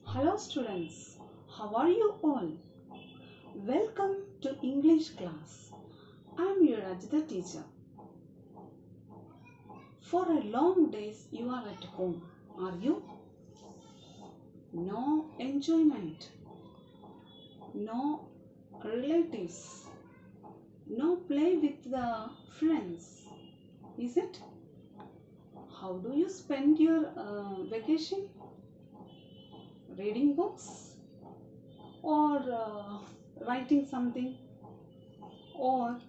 Hello students, how are you all? Welcome to English class. I am your Ajita teacher. For a long days you are at home, are you? No enjoyment, no relatives, no play with the friends, is it? How do you spend your vacation? Reading books or writing something or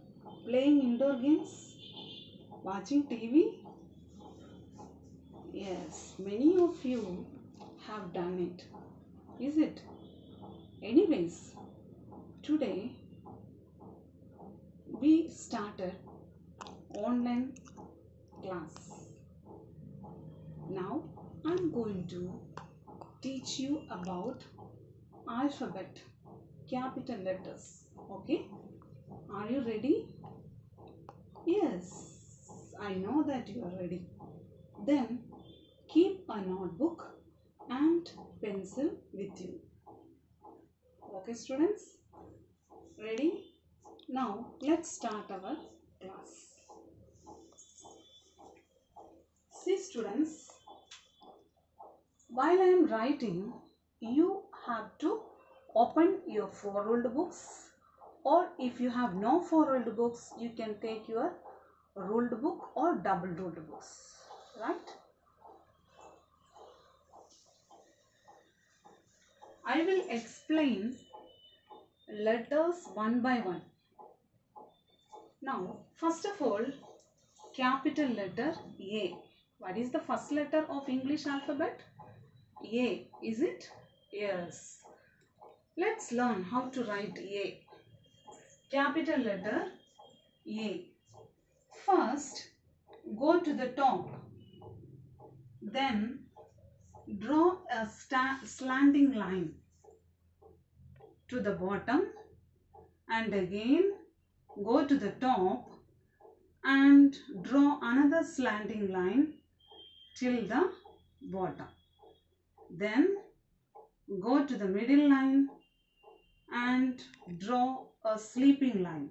playing indoor games? Watching TV? Yes, many of you have done it, is it? Anyways, today we started online class. Now I'm going to teach you about alphabet, capital letters. Okay? Are you ready? Yes, I know that you are ready. Then keep a notebook and pencil with you. Okay, students? Ready? Now let's start our class. See students, while I am writing, you have to open your four-ruled books, or if you have no four-ruled books, you can take your ruled book or double-ruled books, right? I will explain letters one by one. Now, first of all, capital letter A. What is the first letter of English alphabet? A, is it? Yes. Let's learn how to write A. Capital letter A. First, go to the top. Then, draw a slanting line to the bottom, and again go to the top and draw another slanting line till the bottom. Then go to the middle line and draw a sleeping line.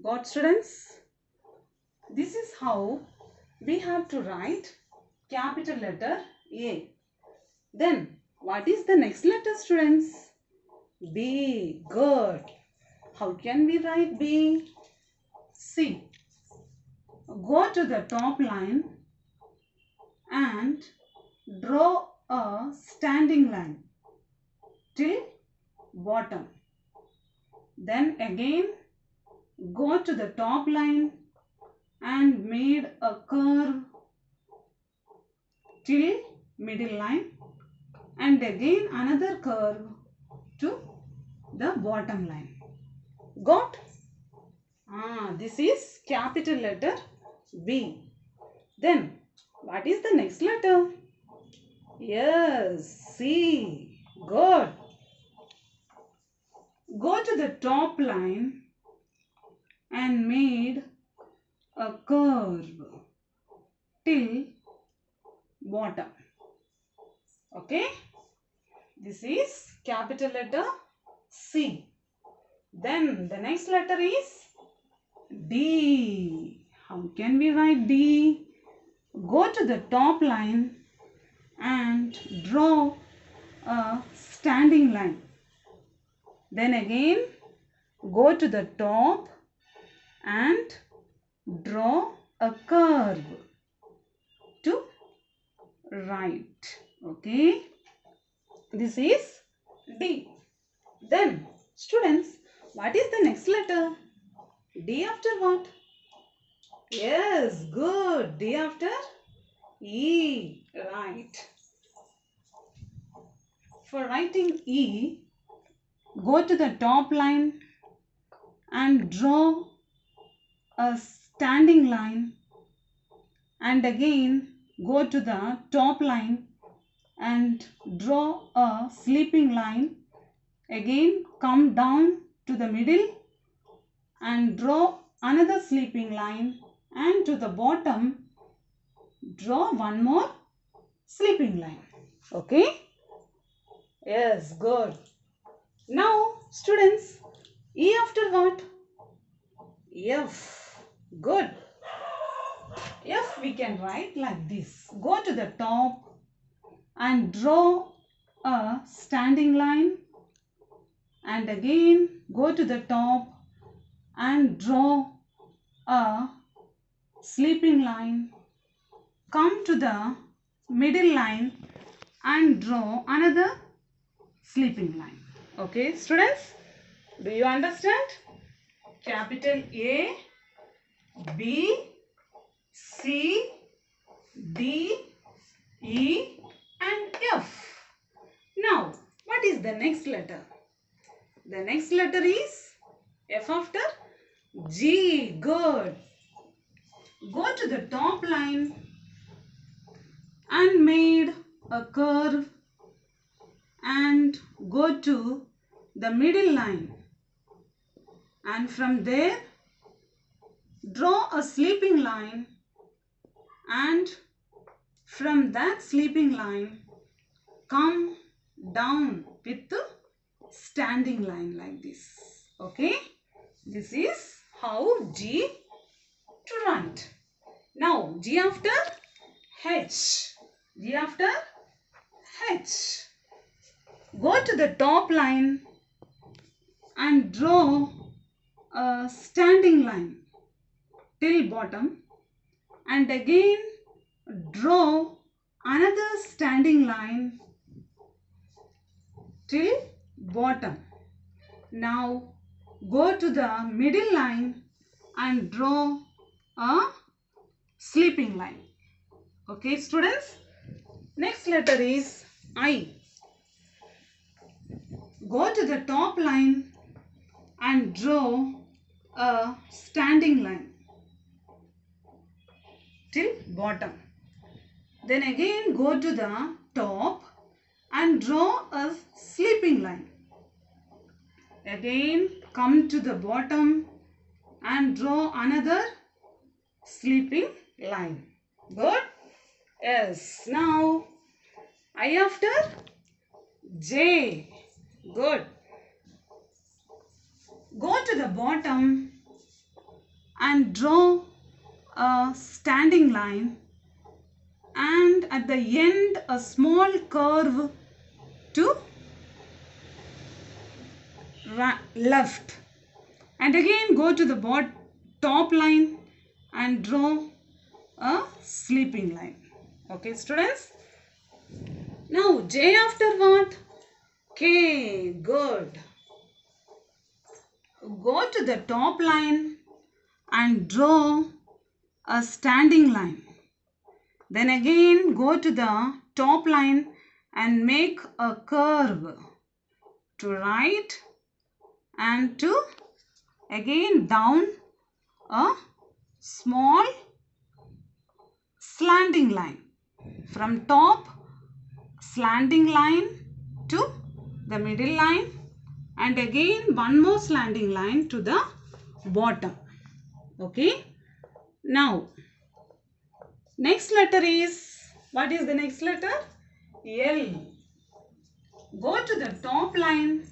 Got, students? This is how we have to write capital letter A. Then what is the next letter, students? B. Good. How can we write B? See, go to the top line and draw a standing line till bottom. Then again go to the top line and made a curve till middle line, and again another curve to the bottom line. Got? This is capital letter B. Then what is the next letter? Yes, C. Good. Go to the top line and made a curve till bottom. Okay? This is capital letter C. Then the next letter is D. How can we write D? Go to the top line and draw a standing line. Then again go to the top and draw a curve to right. Okay, this is D. Then students, what is the next letter? D after what? Yes, good. D after E. Right. For writing E, go to the top line and draw a standing line, and again go to the top line and draw a sleeping line. Again come down to the middle and draw another sleeping line, and to the bottom draw one more sleeping line. Okay, Yes, good. Now, students, E after what? F. Good. F we can write like this. Go to the top and draw a standing line, and again go to the top and draw a sleeping line. Come to the middle line and draw another sleeping line. Okay, students, do you understand? Capital A, B, C, D, E and F. Now, what is the next letter? The next letter is F after G. Good. Go to the top line and made a curve and go to the middle line, and from there draw a sleeping line, and from that sleeping line come down with the standing line like this. Okay, this is how G to write. Now G after H. G after H. Go to the top line and draw a standing line till bottom, and again draw another standing line till bottom. Now go to the middle line and draw a sleeping line. Okay, students, next letter is I. Go to the top line and draw a standing line till bottom. Then again go to the top and draw a sleeping line. Again come to the bottom and draw another sleeping line. Good? Yes. Now I after J. Good. Go to the bottom and draw a standing line, and at the end a small curve to left, and again go to the top line and draw a sleeping line. Okay, students. Now J after what? K. Good. Go to the top line and draw a standing line. Then again go to the top line and make a curve to right and to again down a small slanting line. From top slanting line to the middle line, and again one more slanting line to the bottom. Okay. Now next letter is, what is the next letter? L. Go to the top line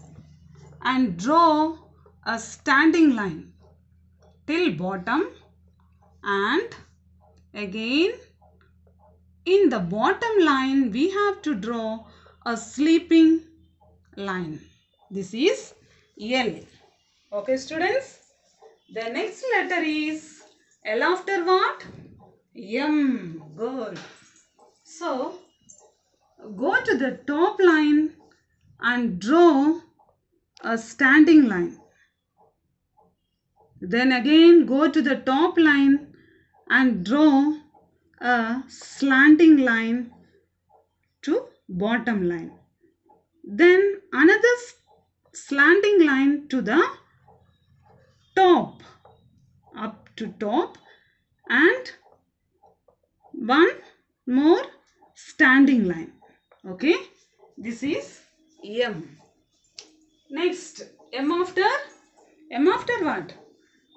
and draw a standing line till bottom, and again in the bottom line we have to draw a sleeping line. This is L. Okay, students. The next letter is L after what? M. Good. So go to the top line and draw a standing line. Then again go to the top line and draw a slanting line to bottom line. Then another slanting line to the top, up to top, and one more standing line. Okay, this is M. Next, M after what?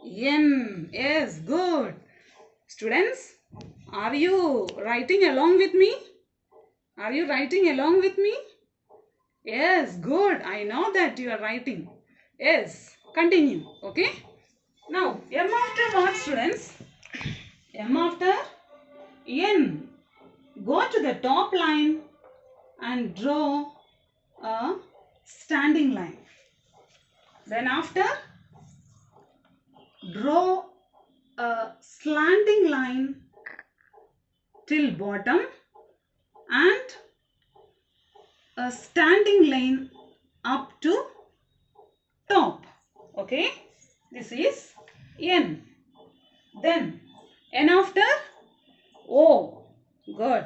N. Yes, good. Students, are you writing along with me? Are you writing along with me? Yes, good. I know that you are writing. Yes, continue. Okay. Now, M after what, students? M after N. Go to the top line and draw a standing line. Then after, draw a slanting line till bottom and a standing line up to top. Okay, this is N. Then N after O. Good.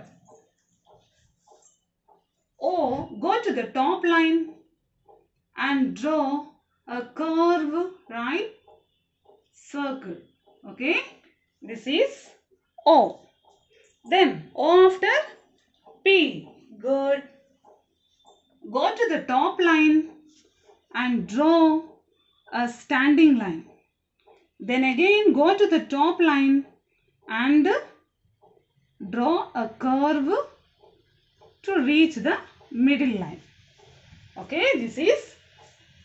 O, go to the top line and draw a curve, right? Circle. Okay, this is O. Then O after P. Good. Go to the top line and draw a standing line. Then again go to the top line and draw a curve to reach the middle line. Okay, this is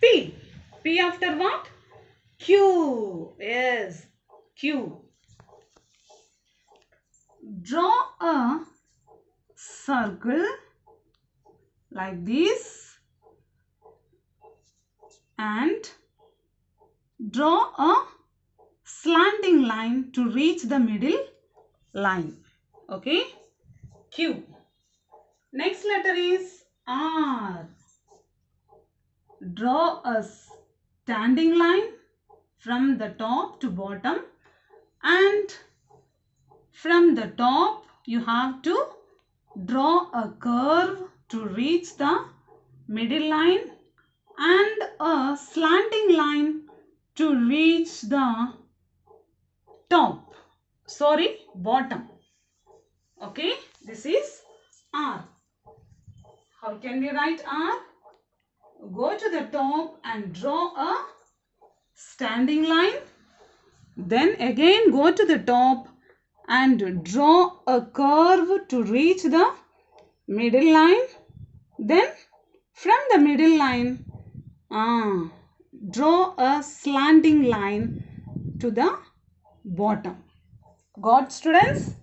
P. P after what? Q. Yes, Q. Draw a circle like this and draw a slanting line to reach the middle line. Okay, Q. Next letter is R. Draw a standing line from the top to bottom, and from the top you have to draw a curve to reach the middle line and a slanting line to reach the top. Sorry, bottom. Okay, this is R. How can we write R? Go to the top and draw a standing line. Then again go to the top and draw a curve to reach the middle line. Then from the middle line, draw a slanting line to the bottom. Got, students?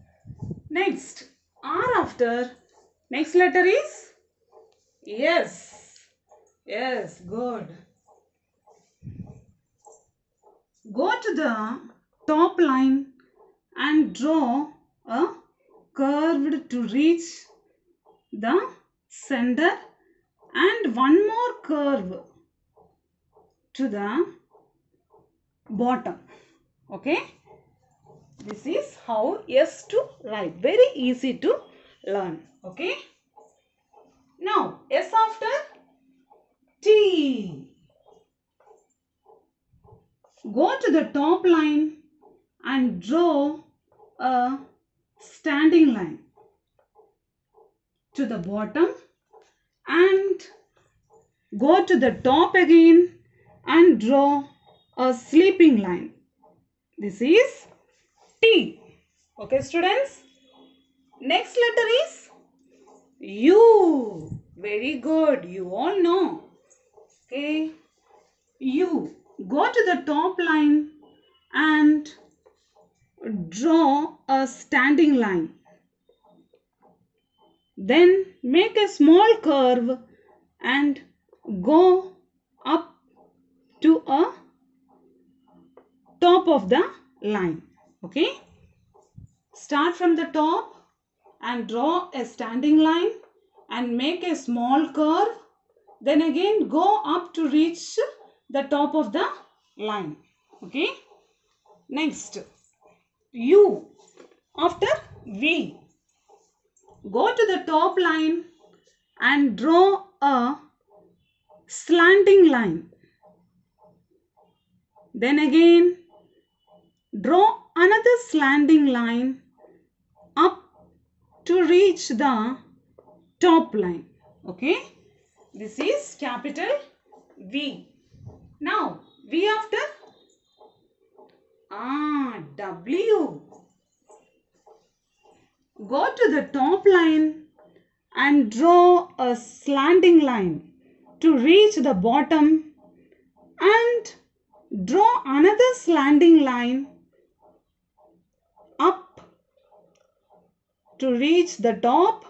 Next, R after next letter is S. Yes, good. Go to the top line and draw a curve to reach the center and one more curve to the bottom. Okay, this is how S to write. Very easy to learn. Okay, now S after T. Go to the top line and draw a standing line to the bottom and go to the top again and draw a sleeping line. This is T. Okay, students. Next letter is U. Very good. You all know. Okay. U. Go to the top line and draw a standing line. Then make a small curve and go up to a top of the line. Okay. Start from the top and draw a standing line and make a small curve. Then again go up to reach the top of the line. Okay. Next, U after V. Go to the top line and draw a slanting line. Then again draw another slanting line up to reach the top line. Okay. This is capital V. Now V after W. Go to the top line and draw a slanting line. to reach the bottom and draw another slanting line up to reach the top.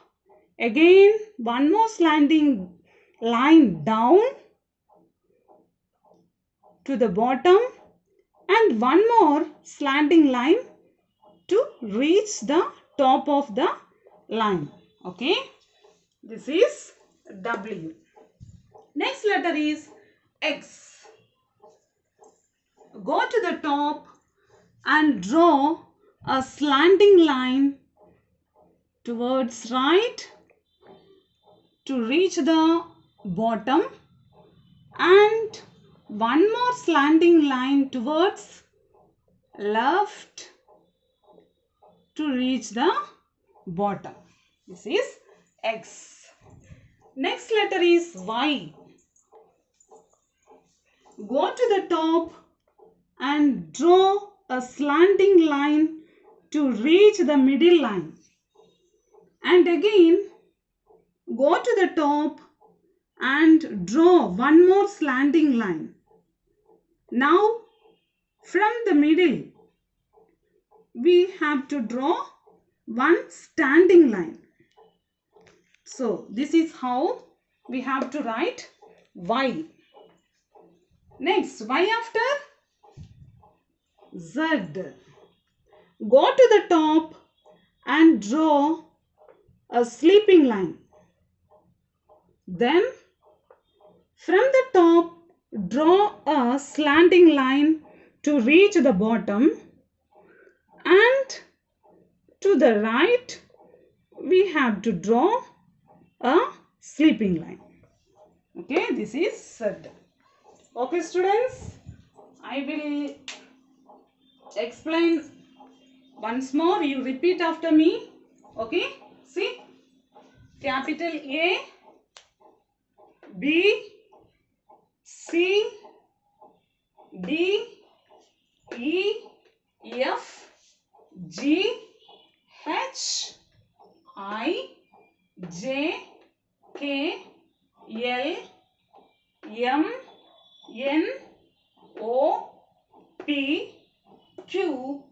Again, one more slanting line down to the bottom and one more slanting line to reach the top of the line. Okay, this is W. Next letter is X. Go to the top and draw a slanting line towards right to reach the bottom and one more slanting line towards left to reach the bottom. This is X. Next letter is Y. Go to the top and draw a slanting line to reach the middle line. And again, go to the top and draw one more slanting line. Now, from the middle, we have to draw one standing line. So, this is how we have to write Y. Next, Y after Z. Go to the top and draw a sleeping line. Then, from the top, draw a slanting line to reach the bottom, and to the right we have to draw a sleeping line. Okay, this is Z. Okay, students, I will explain once more. You repeat after me. Okay, see, capital A, B, C, D, E, F, G, H, I, J, K, L, M, N, O, P, Q,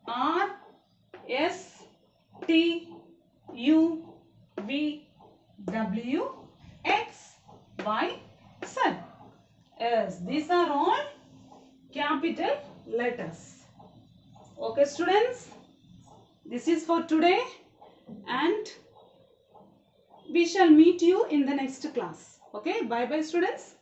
R, S, T, U, V, W, X, Y, Z. Yes, these are all capital letters. Okay, students, this is for today and we shall meet you in the next class. Okay, bye bye students.